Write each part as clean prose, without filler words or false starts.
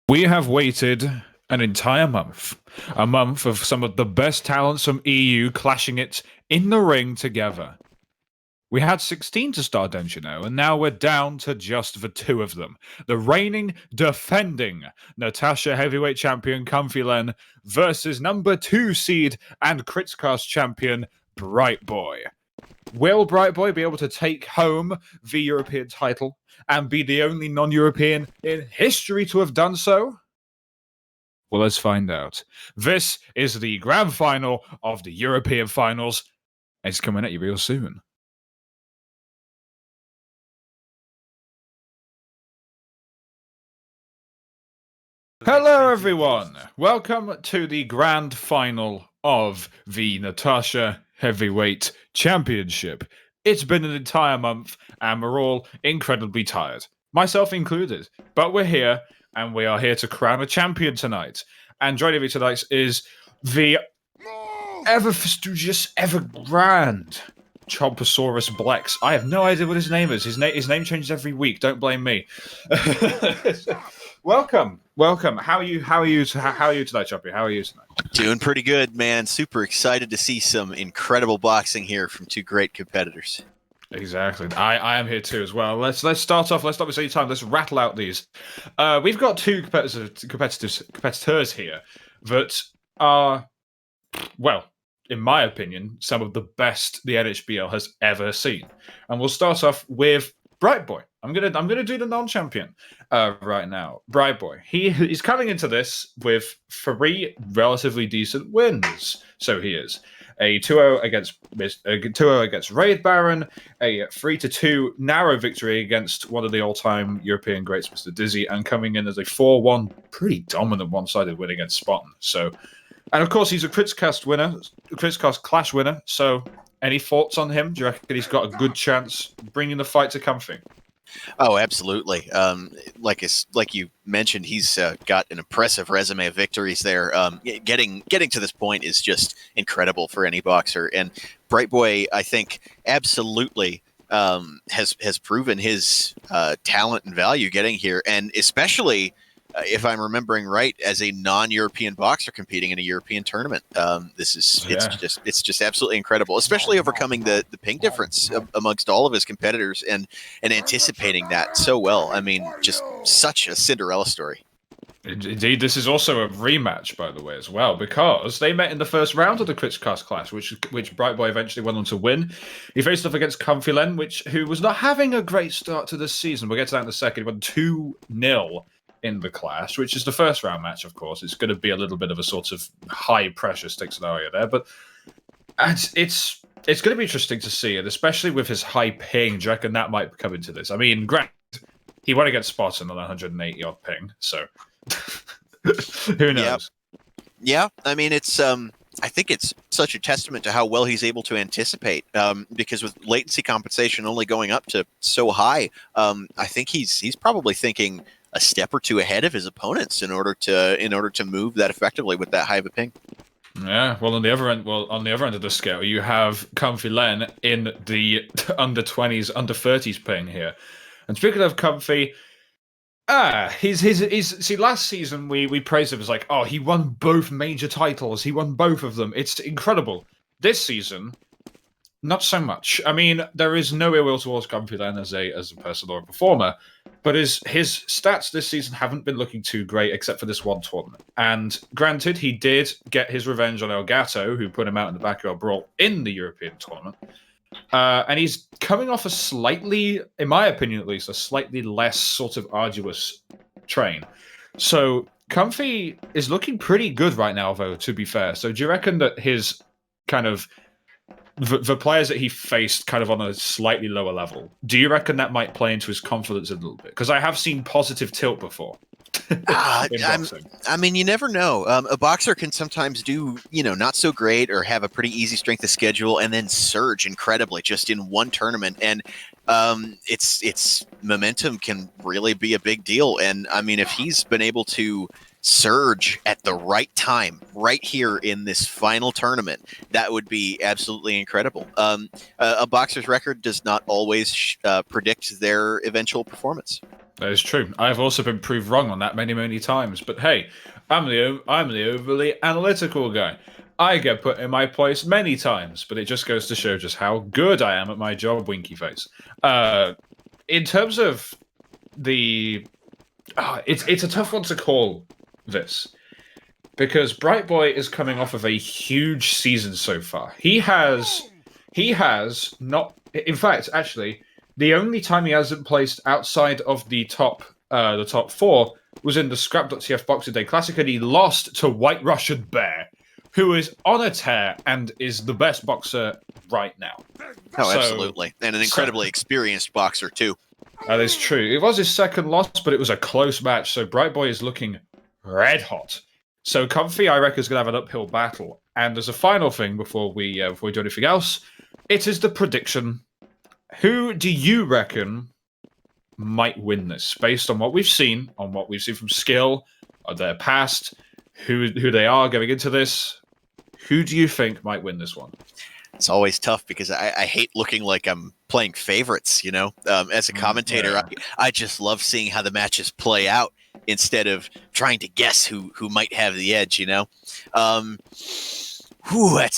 We have waited an entire month. A month of some of the best talents from EU clashing it in the ring together. We had 16 to start, don't you know, and now we're down to just the two of them. The reigning, defending Natascha Heavyweight Champion Comfy Len versus number 2 seed and Critscast champion BrightBoy. Will BrightBoy be able to take home the European title and be the only non-European in history to have done so? Well, let's find out. This is the grand final of the European finals. It's coming at you real soon. Hello, everyone. Welcome to the grand final of the Natascha Heavyweight Championship. It's been an entire month, and we're all incredibly tired, myself included. But we're here, and we are here to crown a champion tonight. And joining me tonight is the ever fastidious, ever grand Chomposaurus Blex. I have no idea what his name is. His name changes every week. Don't blame me. Welcome. How are you tonight, Choppy? How are you tonight? Doing pretty good, man. Super excited to see some incredible boxing here from two great competitors. Exactly. I am here too as well. Let's start off. Let's not waste any time. Let's rattle out these. We've got two competitors here that are, well, in my opinion, some of the best the NHBL has ever seen. And we'll start off with BrightBoy. I'm gonna do the non-champion right now. BrightBoy. He's coming into this with 3 relatively decent wins. So he is a 2-0 against Raid Baron, a 3-2 narrow victory against one of the all-time European greats, Mr. Dizzy, and coming in as a 4-1 pretty dominant one-sided win against Spartan. So, and of course he's a Critscast Clash winner. So, any thoughts on him? Do you reckon he's got a good chance bringing the fight to Comfy? Oh, absolutely. Like you mentioned, he's got an impressive resume of victories there. Getting to this point is just incredible for any boxer. And BrightBoy, I think, absolutely has proven his talent and value getting here, and especially. If I'm remembering right, as a non-European boxer competing in a European tournament, it's just absolutely incredible. Especially overcoming the ping difference amongst all of his competitors and anticipating that so well. I mean, just such a Cinderella story. Indeed, this is also a rematch, by the way, as well, because they met in the first round of the Critscast Clash, which BrightBoy eventually went on to win. He faced off against Comfy Len, who was not having a great start to this season. We'll get to that in a second. He won 2-0. In the clash, which is the first round match, of course. It's going to be a little bit of a sort of high pressure stick scenario there, but it's going to be interesting to see, and especially with his high ping, do you reckon that might come into this? I mean, granted, he won against Spartan on 180 odd ping, so who knows? Yeah, I mean, it's I think it's such a testament to how well he's able to anticipate, because with latency compensation only going up to so high, I think he's probably thinking a step or two ahead of his opponents in order to move that effectively with that high of a ping. Yeah, well, on the other end of the scale, you have Comfy Len in the under 20s, under 30s ping here. And speaking of Comfy, see, last season we praised him as like, oh, he won both major titles, he won both of them. It's incredible. This season, not so much. I mean, there is no ill will towards Comfy Len as a person or a performer, but his stats this season haven't been looking too great, except for this one tournament. And granted, he did get his revenge on Elgato, who put him out in the backyard brawl in the European tournament. And he's coming off a slightly, in my opinion at least, a slightly less sort of arduous train. So Comfy is looking pretty good right now, though, to be fair. So do you reckon that his kind of the players that he faced kind of on a slightly lower level, do you reckon that might play into his confidence a little bit? Because I have seen positive tilt before. I mean, you never know. A boxer can sometimes do, not so great or have a pretty easy strength of schedule and then surge incredibly just in one tournament. And it's momentum can really be a big deal. And I mean, if he's been able to surge at the right time, right here in this final tournament, that would be absolutely incredible. A boxer's record does not always predict their eventual performance. That is true. I've also been proved wrong on that many, many times. But hey, I'm the overly analytical guy. I get put in my place many times, but it just goes to show just how good I am at my job, Winky Face. In terms of the, it's a tough one to call this because BrightBoy is coming off of a huge season so far. He has not. In fact, actually, the only time he hasn't placed outside of the top four was in the Scrap.tf Boxing Day Classic, and he lost to White Russian Bear, who is on a tear and is the best boxer right now. Oh, absolutely. And an incredibly experienced boxer, too. That is true. It was his second loss, but it was a close match, so BrightBoy is looking red hot. So Comfy, I reckon, is going to have an uphill battle. And as a final thing before we do anything else, it is the prediction. Who do you reckon might win this, based on what we've seen, from skill, or their past, who they are going into this? Who do you think might win this one? It's always tough because I hate looking like I'm playing favorites, you know? As a commentator, yeah. I just love seeing how the matches play out instead of trying to guess who might have the edge, you know? That's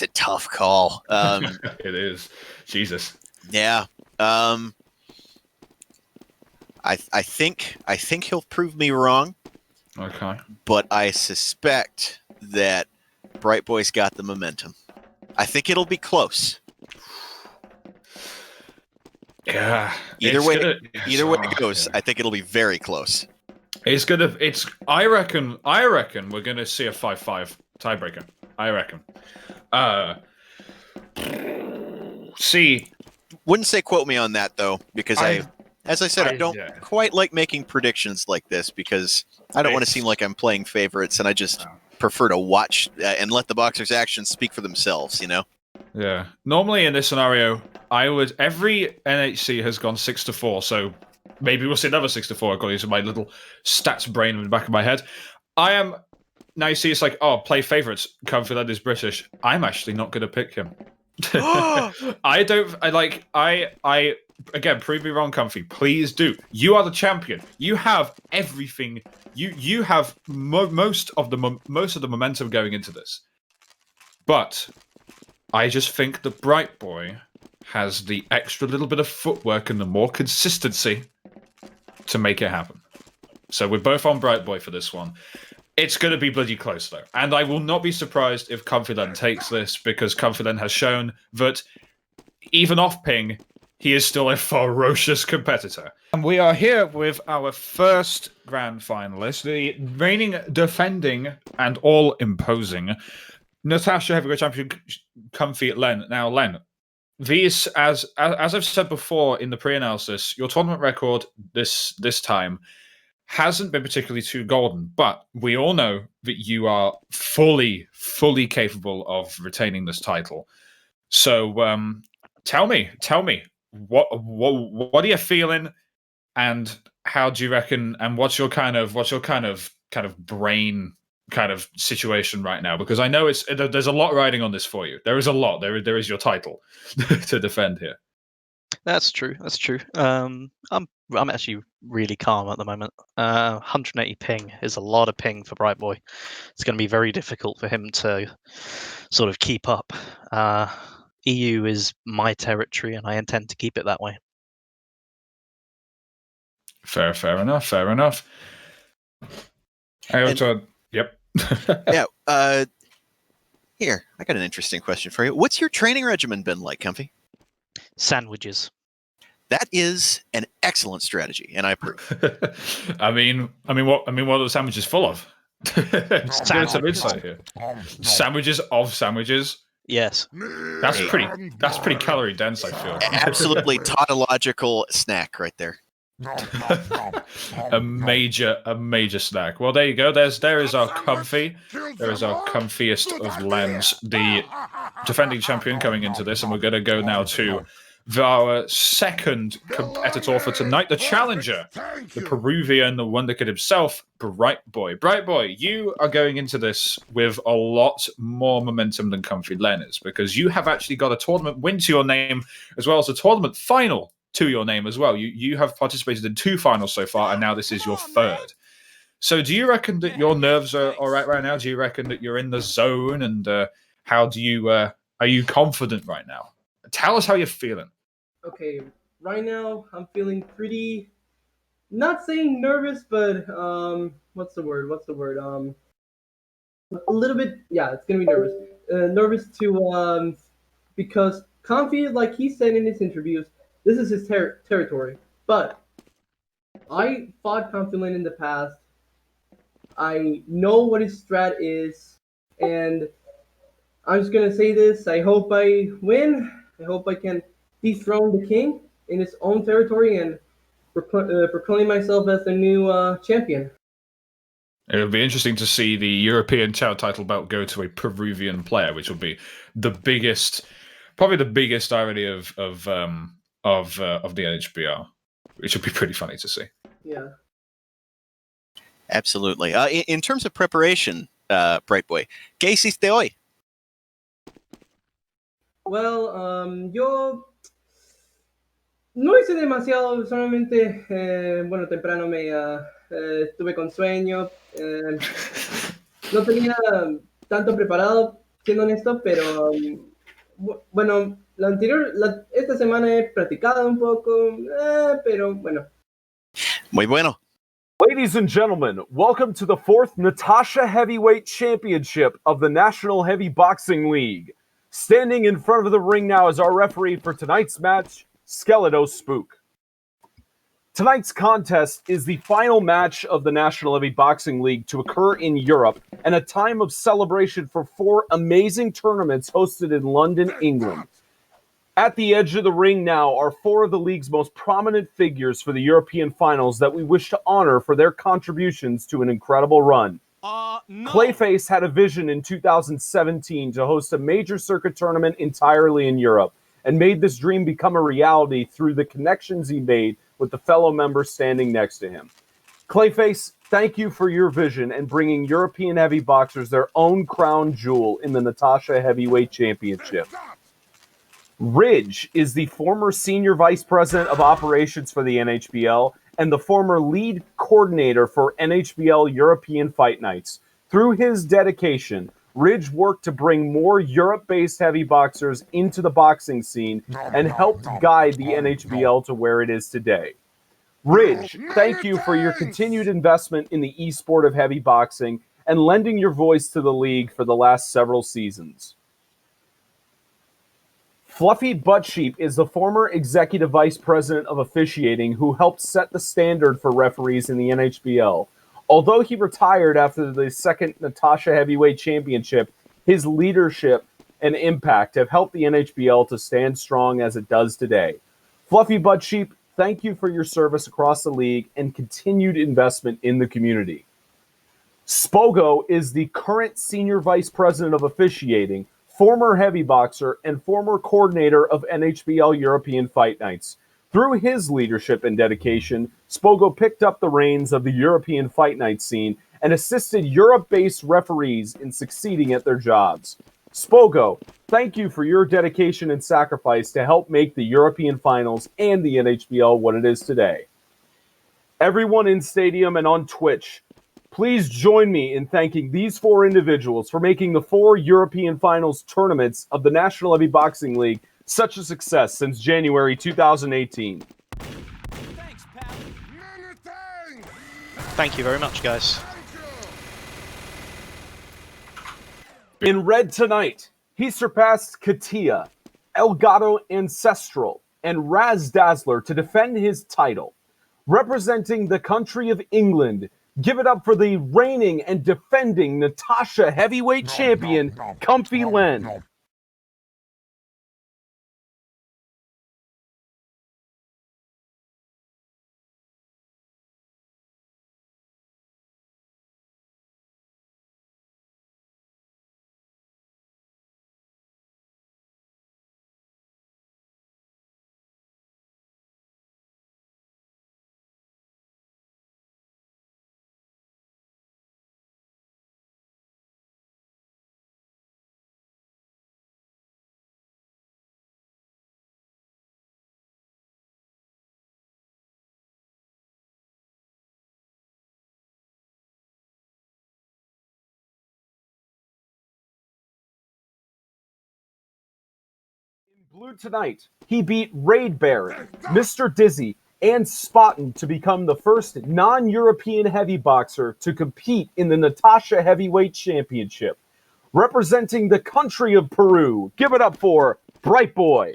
a tough call. It is. Jesus. Yeah. I think he'll prove me wrong. Okay. But I suspect that BrightBoy's got the momentum. I think it'll be close. Yeah. Either way it goes, I think it'll be very close. I reckon we're gonna see a 5-5 tiebreaker. I reckon. Wouldn't say quote me on that though, because as I said, I don't quite like making predictions like this because I don't want to seem like I'm playing favorites, and I just prefer to watch and let the boxers' actions speak for themselves, you know? Yeah. Normally in this scenario, every NHC has gone 6-4, so maybe we'll see another 6-4 according to my little stats brain in the back of my head. Now you see it's like, play favorites, Comfy is British. I'm actually not going to pick him. Again, prove me wrong, Comfy. Please do. You are the champion. You have everything. You have most of the momentum going into this. But I just think that BrightBoy has the extra little bit of footwork and the more consistency to make it happen. So we're both on BrightBoy for this one. It's going to be bloody close, though. And I will not be surprised if Comfy takes this, because Comfy has shown that even off ping, he is still a ferocious competitor. And we are here with our first grand finalist, the reigning, defending, and all-imposing Natascha Heavyweight Champion, Comfy Len. Now, Len, these, as I've said before in the pre-analysis, your tournament record this time hasn't been particularly too golden, but we all know that you are fully capable of retaining this title. So, tell me, what are you feeling, and how do you reckon, and what's your kind of brain kind of situation right now? Because I know there's a lot riding on this for you. There is a lot. There is your title to defend here. That's true. I'm actually really calm at the moment. 180 ping is a lot of ping for BrightBoy. It's going to be very difficult for him to sort of keep up. EU is my territory, and I intend to keep it that way. Fair enough. Yep. Yeah. Here, I got an interesting question for you. What's your training regimen been like, Comfy? Sandwiches. That is an excellent strategy, and I approve. I mean, what are the sandwiches full of? Get some insight here. Sandwiches of sandwiches. Yes. That's pretty calorie dense, I feel. Absolutely tautological snack right there. a major snack. Well, there you go. There is our Comfy. There is our comfiest of Lens, the defending champion, coming into this, and we're going to go now to our second competitor for tonight, the challenger, the Peruvian, the wonder kid himself, BrightBoy. BrightBoy, you are going into this with a lot more momentum than Comfy Len is, because you have actually got a tournament win to your name, as well as a tournament final to your name as well. You have participated in 2 finals so far, and now this is your 3rd. So do you reckon that your nerves are all right now? Do you reckon that you're in the zone? And how do you are you confident right now? Tell us how you're feeling. Okay, right now I'm feeling pretty, not saying nervous, but what's the word? A little bit. Yeah, it's gonna be nervous. Nervous to because Comfy, like he said in his interviews, this is his territory. But I fought Confident in the past. I know what his strat is, and I'm just gonna say this. I hope I win. I hope I can dethrone the king in his own territory and proclaim myself as the new champion. It'll be interesting to see the European title belt go to a Peruvian player, which will be the biggest, probably the biggest irony of the NHBL, which would be pretty funny to see. Yeah. Absolutely. In terms of preparation, BrightBoy, ¿qué hiciste hoy? Well, yo no hice demasiado, solamente, bueno, temprano estuve con sueño, no tenía tanto preparado, siendo honesto, pero bueno, esta semana he practicado un poco, pero bueno. Muy bueno. Ladies and gentlemen, welcome to the 4th Natascha Heavyweight Championship of the National Heavy Boxing League. Standing in front of the ring now is our referee for tonight's match, Skeleto Spook. Tonight's contest is the final match of the National Heavy Boxing League to occur in Europe and a time of celebration for 4 amazing tournaments hosted in London, England. At the edge of the ring now are 4 of the league's most prominent figures for the European finals that we wish to honor for their contributions to an incredible run. No. Clayface had a vision in 2017 to host a major circuit tournament entirely in Europe and made this dream become a reality through the connections he made with the fellow members standing next to him. Clayface, thank you for your vision and bringing European heavy boxers their own crown jewel in the Natascha Heavyweight Championship. Ridge is the former Senior Vice President of Operations for the NHBL and the former lead coordinator for NHBL European Fight Nights. Through his dedication, Ridge worked to bring more Europe-based heavy boxers into the boxing scene and helped guide the NHBL to where it is today. Ridge, thank you for your continued investment in the esport of heavy boxing and lending your voice to the league for the last several seasons. Fluffy Buttsheep is the former executive vice president of officiating who helped set the standard for referees in the NHBL. Although he retired after the 2nd Natascha Heavyweight Championship, his leadership and impact have helped the NHBL to stand strong as it does today. Fluffy Buttsheep, thank you for your service across the league and continued investment in the community. Spogo is the current senior vice president of officiating, former heavy boxer, and former coordinator of NHBL European Fight Nights. Through his leadership and dedication, Spogo picked up the reins of the European Fight Night scene and assisted Europe-based referees in succeeding at their jobs. Spogo, thank you for your dedication and sacrifice to help make the European finals and the NHBL what it is today. Everyone in Stadium and on Twitch, please join me in thanking these 4 individuals for making the 4 European finals tournaments of the National Heavy Boxing League such a success since January 2018. Thanks, pal. Thank you very much, guys. In red tonight, he surpassed Katia, Elgato Ancestral, and Raz Dazzler to defend his title. Representing the country of England, give it up for the reigning and defending Natascha Heavyweight Champion, Comfy Len. Blue tonight, he beat Raid Baron, Mr. Dizzy, and Spaten to become the first non-European heavy boxer to compete in the Natascha Heavyweight Championship. Representing the country of Peru, give it up for BrightBoy.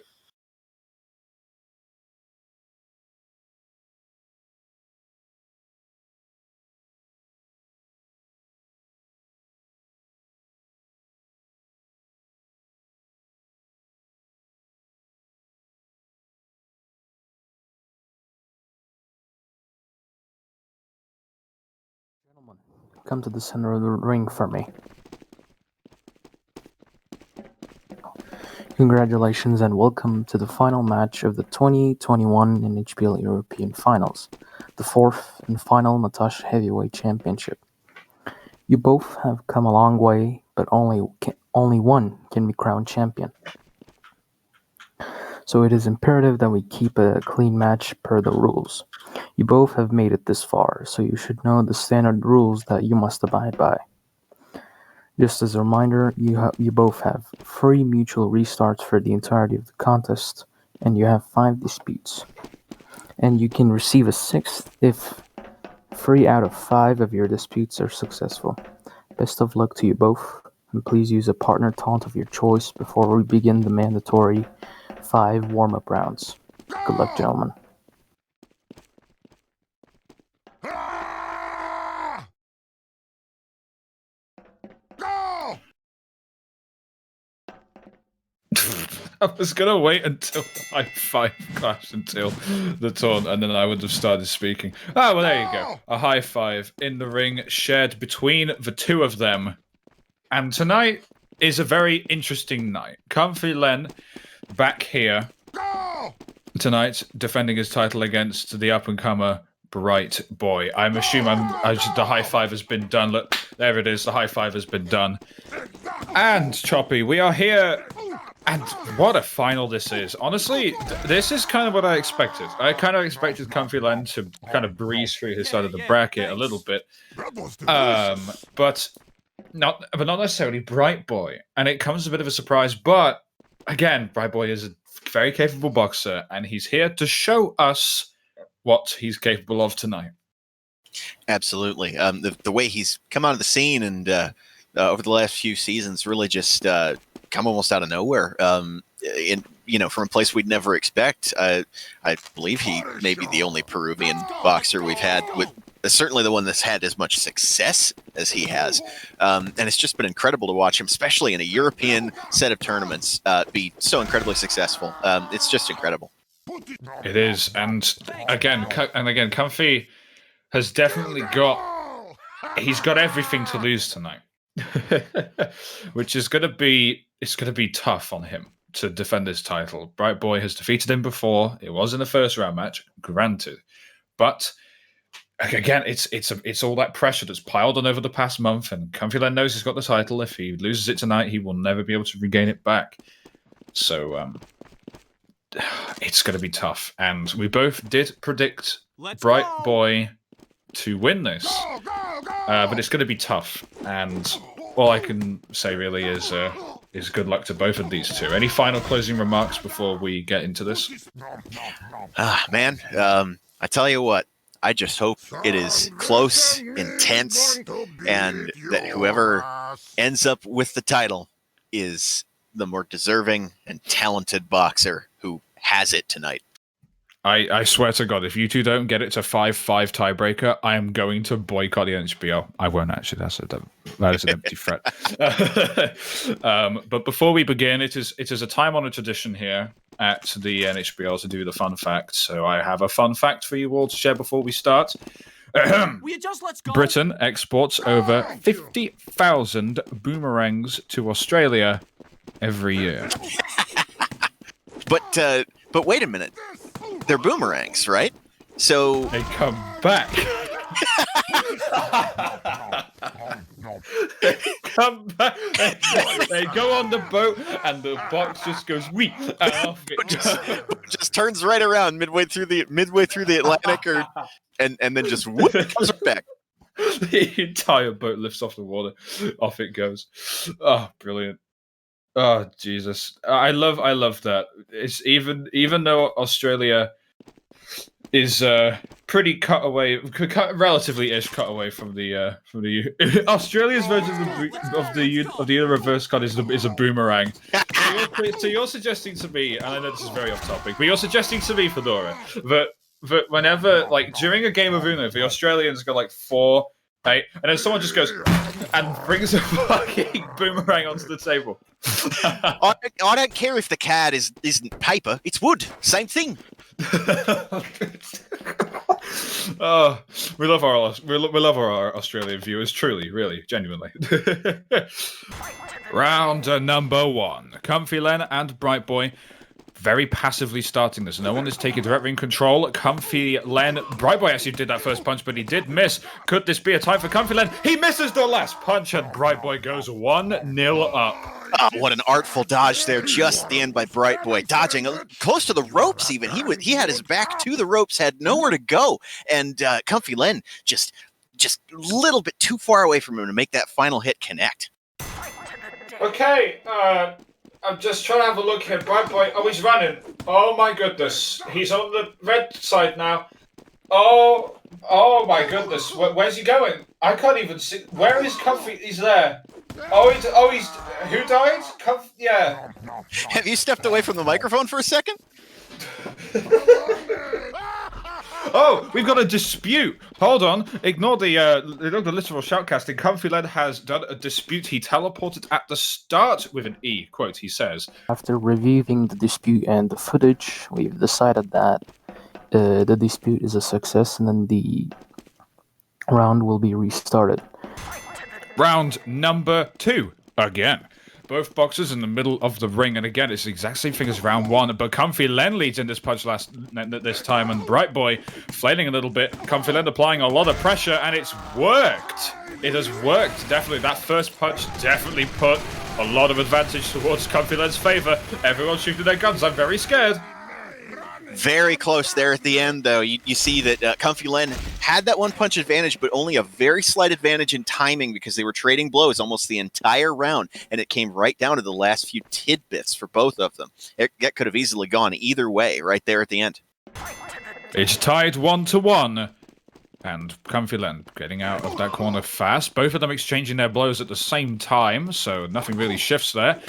Gentlemen, come to the center of the ring for me. Congratulations and welcome to the final match of the 2021 NHBL European Finals, the fourth and final Natascha Heavyweight Championship. You both have come a long way, but only one can be crowned champion. So it is imperative that we keep a clean match per the rules. You both have made it this far, so you should know the standard rules that you must abide by. Just as a reminder, you both have 3 mutual restarts for the entirety of the contest, and you have 5 disputes. And you can receive a 6th if 3 out of 5 of your disputes are successful. Best of luck to you both, and please use a partner taunt of your choice before we begin the mandatory 5 warm-up rounds. Good luck, gentlemen. I was gonna wait until the high five clashed until the taunt, and then I would have started speaking. Oh well, there you go. A high five in the ring shared between the two of them. And tonight is a very interesting night. Comfy Len back here tonight, defending his title against the up-and-comer BrightBoy. I'm assuming the high five has been done. Look, there it is. The high five has been done. And Choppy, we are here. And what a final this is. Honestly, this is kind of what I expected. I kind of expected Comfy Len to kind of breeze through his side of the bracket a little bit. But not necessarily BrightBoy. And it comes as a bit of a surprise. But again, BrightBoy is a very capable boxer, and he's here to show us what he's capable of tonight. Absolutely. The way he's come out of the scene and over the last few seasons really just come almost out of nowhere. From a place we'd never expect. I believe he may be the only Peruvian boxer we've had with certainly the one that's had as much success as he has. And it's just been incredible to watch him, especially in a European set of tournaments, be so incredibly successful. It's just incredible. It is. And again, Comfy has definitely he's got everything to lose tonight. Which is going to be tough on him to defend his title. BrightBoy has defeated him before. It was in the first round match, granted, but again, it's all that pressure that's piled on over the past month, and Comfy Len knows he's got the title. If he loses it tonight, he will never be able to regain it back. So it's going to be tough, and we both did predict BrightBoy to win this. But it's going to be tough, and all I can say really is good luck to both of these two. Any final closing remarks before we get into this? Man, I tell you what, I just hope it is close, intense, and that whoever ends up with the title is the more deserving and talented boxer who has it tonight. I swear to God, if you two don't get it to 5-5 tiebreaker, I am going to boycott the NHBL. I won't actually. That is an empty threat. But before we begin, it is a time-honored tradition here at the NHBL to do the fun facts. So I have a fun fact for you all to share before we start. Britain exports over 50,000 boomerangs to Australia every year. But wait a minute. They're boomerangs, right? So they come back. They come back. They go on the boat, and the box just goes wee, and off it just turns right around midway through the Atlantic, and then just whoop, comes right back. The entire boat lifts off the water. Off it goes. Oh, brilliant. Oh Jesus! I love that. It's even though Australia is pretty relatively ish cut away from the Australia's version of the reverse cut is a boomerang. So you're suggesting to me, and I know this is very off topic, but you're suggesting to me, Fedora, that whenever, like, during a game of Uno, the Australians go like 4, 8, and then someone just goes and brings a fucking boomerang onto the table. I don't care if the card isn't paper; it's wood. Same thing. Oh, we love our Australian viewers, truly, really, genuinely. Round number 1. Comfy Len and BrightBoy very passively starting this. No one is taking direct ring control. Comfy Len. BrightBoy actually did that first punch, but he did miss. Could this be a time for Comfy Len? He misses the last punch, and BrightBoy goes 1-0 up. Oh, what an artful dodge there, just at the end by BrightBoy, dodging close to the ropes. Even he had his back to the ropes, had nowhere to go, and Comfy Len just a little bit too far away from him to make that final hit connect. Okay, I'm just trying to have a look here. BrightBoy, oh, he's running. Oh my goodness, he's on the red side now. Oh my goodness, where's he going? I can't even see. Where is Comfy? He's there. He's who died? Yeah. Have you stepped away from the microphone for a second? Oh, we've got a dispute. Hold on. Ignore the literal shoutcasting. Comfy Len has done a dispute. He teleported at the start with an E. Quote, he says. After reviewing the dispute and the footage, we've decided that the dispute is a success, and then the round will be restarted. Round number 2. Again. Both boxers in the middle of the ring, and again, it's the exact same thing as round 1, but Comfy Len leads in this punch this time, and BrightBoy flailing a little bit. Comfy Len applying a lot of pressure, and it's worked! It has worked, definitely. That first punch definitely put a lot of advantage towards Comfy Len's favor. Everyone's shooting their guns. I'm very scared. Very close there at the end, though. You see that Comfy Len had that one punch advantage, but only a very slight advantage in timing because they were trading blows almost the entire round, and it came right down to the last few tidbits for both of them. That could have easily gone either way right there at the end. It's tied 1-1. And Comfy Len getting out of that corner fast. Both of them exchanging their blows at the same time, so nothing really shifts there.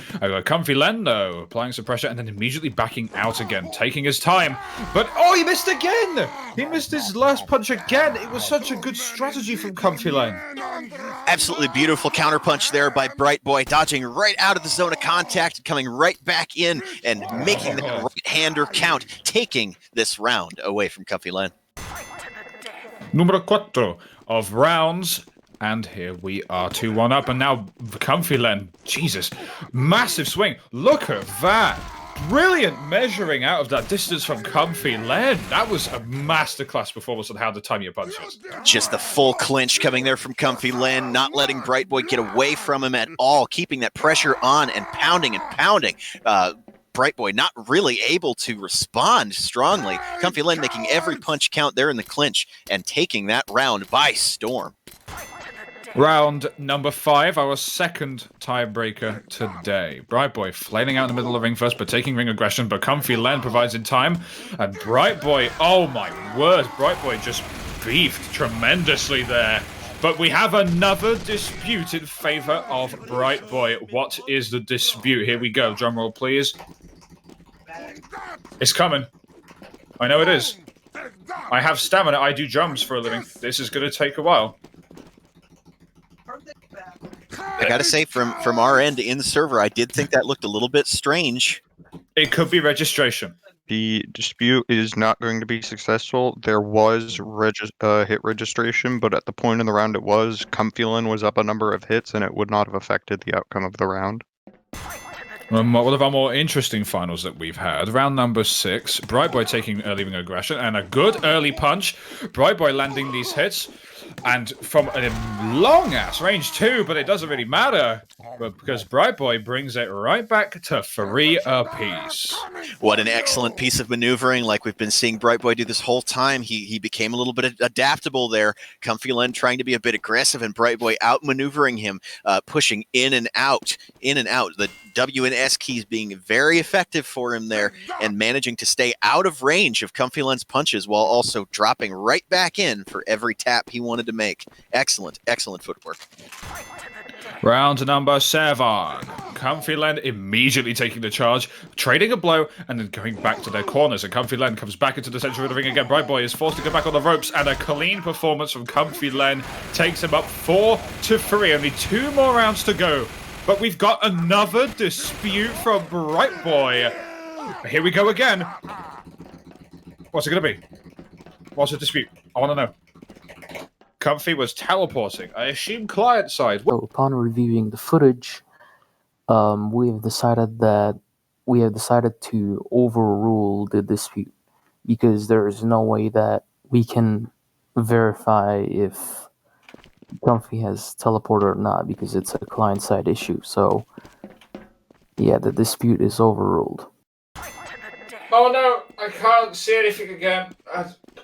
Comfy Len, though, applying some pressure and then immediately backing out again, taking his time. But, he missed again! He missed his last punch again! It was such a good strategy from Comfy Len. Absolutely beautiful counterpunch there by BrightBoy, dodging right out of the zone of contact, coming right back in and making the right-hander count, taking this round away from Comfy Len. Numero 4 of rounds. And here we are 2-1 up. And now Comfy Len. Jesus. Massive swing. Look at that. Brilliant measuring out of that distance from Comfy Len. That was a masterclass performance on how to time your punches. Just the full clinch coming there from Comfy Len, not letting BrightBoy get away from him at all, keeping that pressure on and pounding. BrightBoy not really able to respond strongly. Comfy Len making every punch count there in the clinch and taking that round by storm. Round number 5, our second tiebreaker today. BrightBoy flailing out in the middle of the ring first, but taking ring aggression, but Comfy Len provides in time. And BrightBoy, oh my word, BrightBoy just beefed tremendously there. But we have another dispute in favor of BrightBoy. What is the dispute? Here we go. Drum roll, please. It's coming. I know it is. I have stamina. I do drums for a living. This is going to take a while. I gotta say, from our end in the server, I did think that looked a little bit strange. It could be registration. The dispute is not going to be successful. There was hit registration, but at the point in the round Comfy Len was up a number of hits, and it would not have affected the outcome of the round. One of our more interesting finals that we've had, round number 6, BrightBoy taking early ring aggression, and a good early punch. BrightBoy landing these hits. and from a long-ass range too, but it doesn't really matter, but because BrightBoy brings it right back to 3 apiece. What an excellent piece of maneuvering, like we've been seeing BrightBoy do this whole time. He became a little bit adaptable there. Comfy Len trying to be a bit aggressive, and BrightBoy out-maneuvering him, pushing in and out. The W and S keys being very effective for him there, and managing to stay out of range of Comfy Len's punches while also dropping right back in for every tap he wanted to make. Excellent footwork. Round number 7. Comfy Len immediately taking the charge, trading a blow, and then going back to their corners. And Comfy Len comes back into the center of the ring again. BrightBoy is forced to go back on the ropes, and a clean performance from Comfy Len takes him up 4-3. Only 2 more rounds to go. But we've got another dispute from BrightBoy. Here we go again. What's it going to be? What's the dispute? I want to know. Comfy was teleporting. I assume client side. So upon reviewing the footage, we have decided to overrule the dispute because there is no way that we can verify if Comfy has teleported or not because it's a client side issue. So yeah, the dispute is overruled. Oh no, I can't see anything again.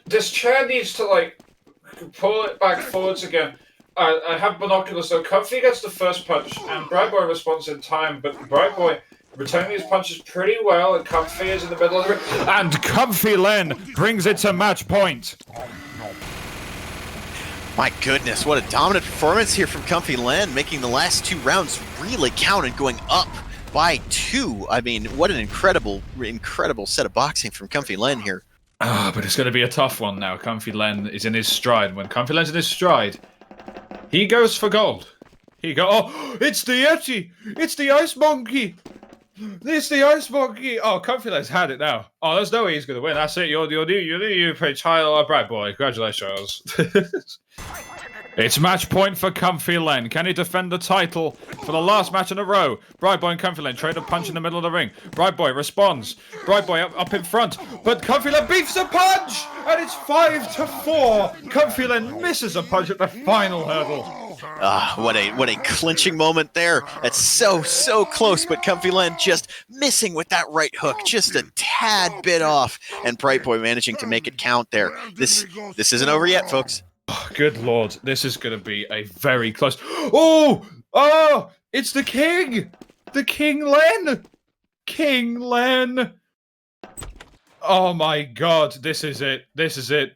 This chair needs to pull it back forwards again. I have binoculars though. Comfy gets the first punch, and BrightBoy responds in time, but BrightBoy returning his punches pretty well, and Comfy is in the middle of the ring. And Comfy Len brings it to match point. My goodness, what a dominant performance here from Comfy Len, making the last 2 rounds really count and going up by 2. I mean, what an incredible set of boxing from Comfy Len here. But it's going to be a tough one now. Comfy Len is in his stride. When Comfy Len's in his stride, he goes for gold. Oh, it's the Yeti! It's the Ice Monkey! It's the Ice Monkey! Oh, Comfy Len's had it now. Oh, there's no way he's going to win. That's it. You're new play child BrightBoy. Congratulations. It's match point for Comfy Len. Can he defend the title for the last match in a row? BrightBoy and Comfy Len trade a punch in the middle of the ring. BrightBoy responds. BrightBoy up in front, but Comfy Len beats a punch, and it's 5-4. Comfy Len misses a punch at the final hurdle. What a clinching moment there. That's so close, but Comfy Len just missing with that right hook, just a tad bit off, and BrightBoy managing to make it count there. This isn't over yet, folks. Oh, good lord, this is going to be a very close... Oh! It's the king! The King Len! King Len! Oh my god, this is it. This is it.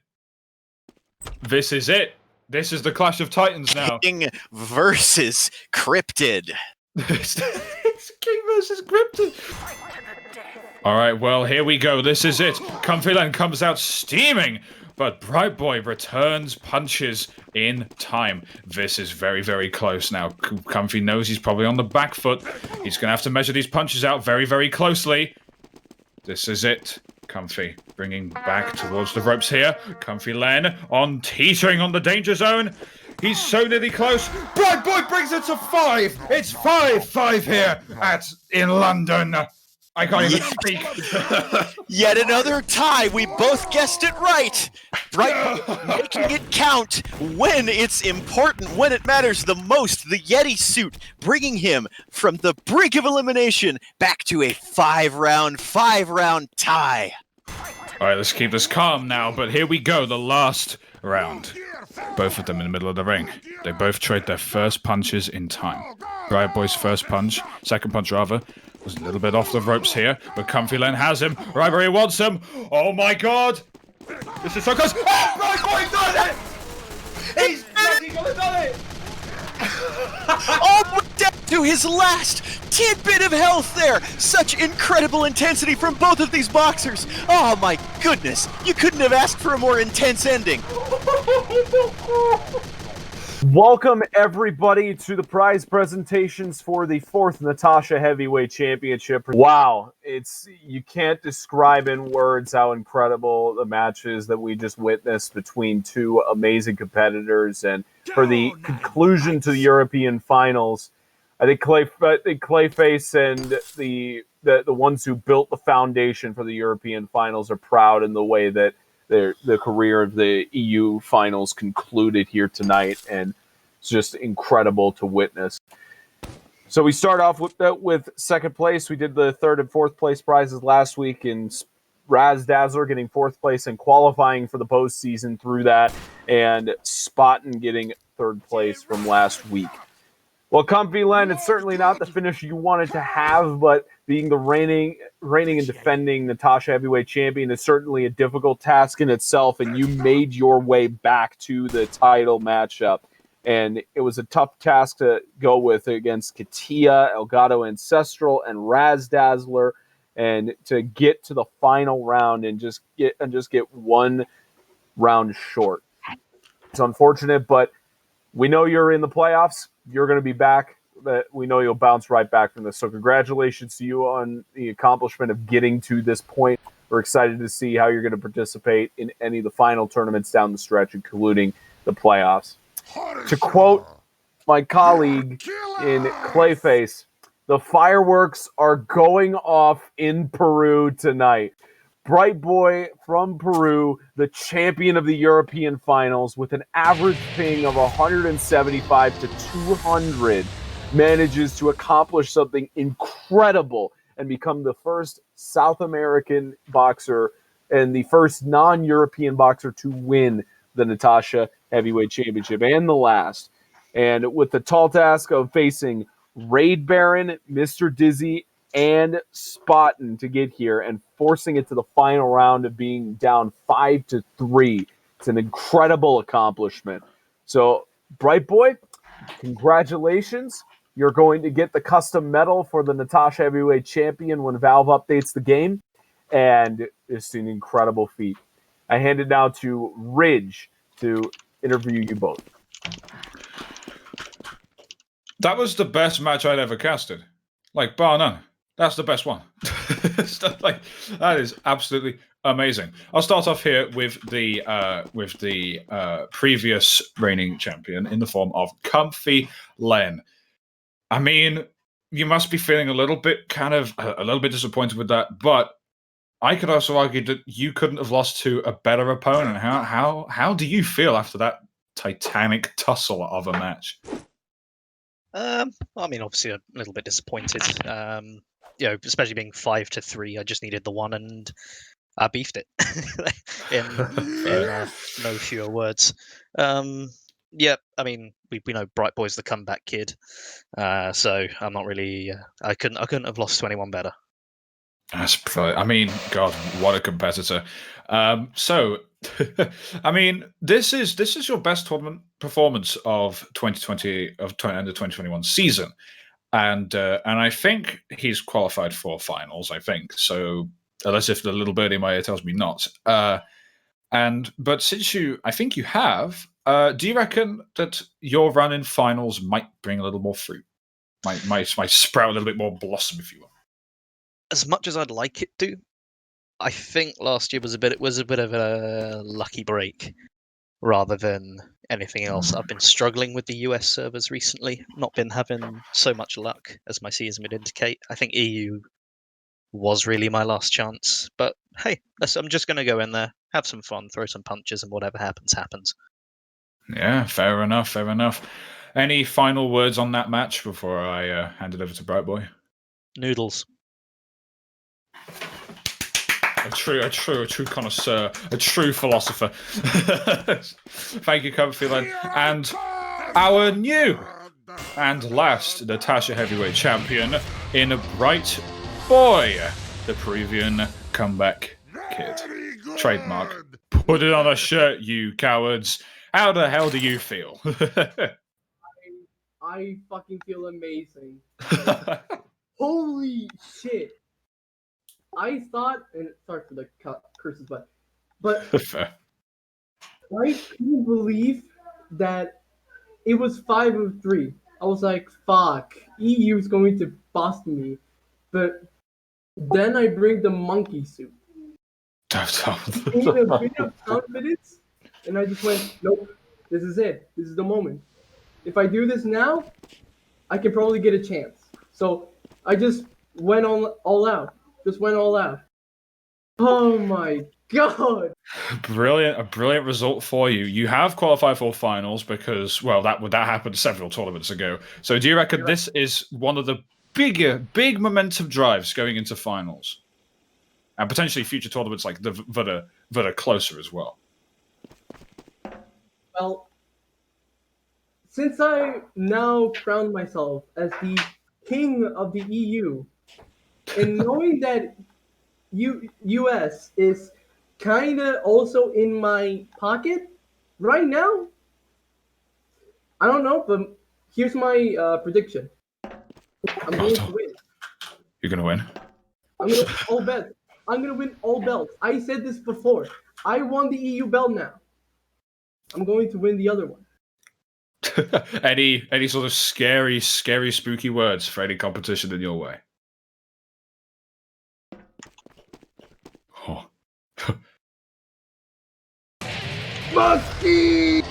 This is it. This is the Clash of Titans now. King versus Cryptid. It's King versus Cryptid. Alright, well, here we go. This is it. Comfy Len comes out steaming, but BrightBoy returns punches in time. This is very, very close now. Comfy knows he's probably on the back foot. He's going to have to measure these punches out very, very closely. This is it. Comfy bringing back towards the ropes here. Comfy Len teetering on the danger zone. He's so nearly close. BrightBoy brings it to 5. It's 5-5 here in London. I can't even speak. Yet another tie. We both guessed it right. BrightBoy making it count when it's important, when it matters the most. The Yeti suit bringing him from the brink of elimination back to a 5-round tie. All right, let's keep this calm now, but here we go, the last round. Both of them in the middle of the ring. They both trade their first punches in time. BrightBoy's second punch rather, was a little bit off the ropes here, but Comfy Len has him. BrightBoy wants him. Oh my god! This is so close. Oh, BrightBoy does it! He's bloody gonna do it! Oh, down to his last tidbit of health there. Such incredible intensity from both of these boxers. Oh my goodness. You couldn't have asked for a more intense ending. Welcome everybody to the prize presentations for the 4th Natascha Heavyweight Championship. Wow, you can't describe in words how incredible the matches that we just witnessed between 2 amazing competitors. And for the conclusion to the European finals, I think Clayface and the ones who built the foundation for the European finals are proud in the way that the career of the EU finals concluded here tonight, and it's just incredible to witness. So we start off with second place. We did the third and fourth place prizes last week, and Raz Dazzler getting fourth place and qualifying for the postseason through that, and Spottin getting third place from last week. Well, Comfy Len, it's certainly not the finish you wanted to have, but being the reigning and defending Natascha Heavyweight Champion is certainly a difficult task in itself, and you made your way back to the title matchup. And it was a tough task to go with against Katia, Elgato Ancestral, and Raz Dazzler, and to get to the final round and just get one round short. It's unfortunate, but we know you're in the playoffs. You're going to be back. But we know you'll bounce right back from this. So congratulations to you on the accomplishment of getting to this point. We're excited to see how you're going to participate in any of the final tournaments down the stretch, including the playoffs. To quote my colleague in Clayface, the fireworks are going off in Peru tonight. BrightBoy from Peru, the champion of the European finals, with an average ping of 175 to 200, manages to accomplish something incredible and become the first South American boxer and the first non-European boxer to win the Natascha Heavyweight Championship, and the last. And with the tall task of facing Raid Baron, Mr. Dizzy, and Spottin to get here and forcing it to the final round of being down 5-3. It's an incredible accomplishment. So, BrightBoy, congratulations. You're going to get the custom medal for the Natascha Heavyweight Champion when Valve updates the game. And it's an incredible feat. I hand it now to Ridge to interview you both. That was the best match I'd ever casted. Like, bar none. That's the best one. Like, that is absolutely amazing. I'll start off here with the previous reigning champion in the form of Comfy Len. I mean, you must be feeling a little bit disappointed with that, but I could also argue that you couldn't have lost to a better opponent. How do you feel after that titanic tussle of a match? I mean, obviously a little bit disappointed. Especially being 5-3, I just needed the one, and I beefed it in no fewer words. I mean, we know BrightBoy's the comeback kid, so I'm not really. I couldn't have lost to anyone better. I mean, God, what a competitor. So, I mean, this is your best tournament performance of 2020 and the 2021 season, and I think he's qualified for finals. I think so, unless if the little birdie in my ear tells me not. But since I think you have. Do you reckon that your run in finals might bring a little more fruit? Might sprout a little bit more blossom, if you will. As much as I'd like it to, I think last year was a bit of a lucky break rather than anything else. I've been struggling with the US servers recently, not been having so much luck as my season would indicate. I think EU was really my last chance, but hey, I'm just going to go in there, have some fun, throw some punches, and whatever happens, happens. Yeah, fair enough. Any final words on that match before I hand it over to BrightBoy? Noodles. A true connoisseur, a true philosopher. Thank you, Comfy Len. And our new and last Natascha Heavyweight Champion in BrightBoy, the Peruvian comeback kid. Trademark. Put it on a shirt, you cowards. How the hell do you feel? I fucking feel amazing. Holy shit. I thought, and sorry for the curses, but I couldn't believe that it was 5-3. I was like, fuck, EU's going to bust me. But then I bring the monkey suit. In a bit of confidence, and I just went, nope, this is it. This is the moment. If I do this now, I can probably get a chance. So I just went all out. Oh my God. A brilliant result for you. You have qualified for finals because, well, that happened several tournaments ago. So do you reckon this is one of the big momentum drives going into finals? And potentially future tournaments like that are closer as well. Well, since I now crown myself as the king of the EU, and knowing that US is kind of also in my pocket right now, I don't know, but here's my prediction. I'm going to win. You're going to win. I'm going to all bets. I'm going to win all belts. I said this before. I won the EU belt now. I'm going to win the other one. Any sort of scary, spooky words for any competition in your way? Oh. Musky!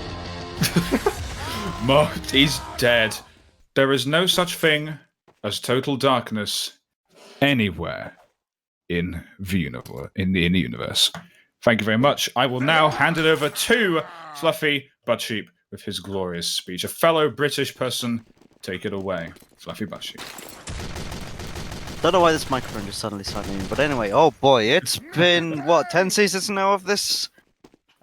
He's dead. There is no such thing as total darkness anywhere in the universe. Thank you very much. I will now hand it over to Fluffy Buttsheep with his glorious speech. A fellow British person, take it away. Fluffy Buttsheep. Don't know why this microphone just suddenly started me, but anyway, oh boy, it's been, 10 seasons now of this?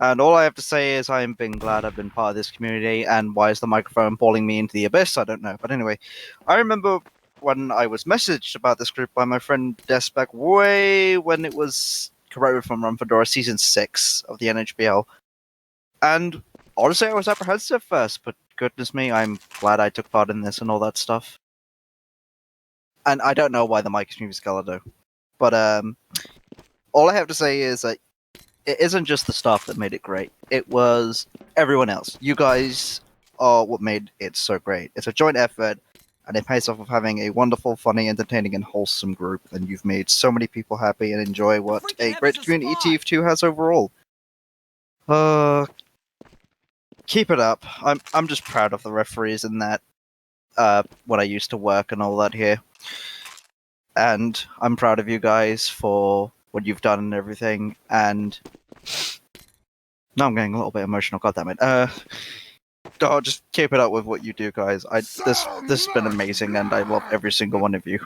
And all I have to say is I'm been glad I've been part of this community, and why is the microphone falling me into the abyss? I don't know. But anyway, I remember when I was messaged about this group by my friend Des back way when it was, correct me if I'm wrong, Fedora Season 6 of the NHBL. And honestly, I was apprehensive at first, but goodness me, I'm glad I took part in this and all that stuff. And I don't know why the mic is moving Scalado. But all I have to say is that it isn't just the staff that made it great. It was everyone else. You guys are what made it so great. It's a joint effort, and it pays off of having a wonderful, funny, entertaining, and wholesome group. And you've made so many people happy and enjoy what a great community TF2 has overall. Keep it up. I'm just proud of the referees and that. When I used to work and all that here. And I'm proud of you guys for what you've done and everything, and now I'm getting a little bit emotional, goddammit. Just keep it up with what you do, guys. This has been amazing, and I love every single one of you.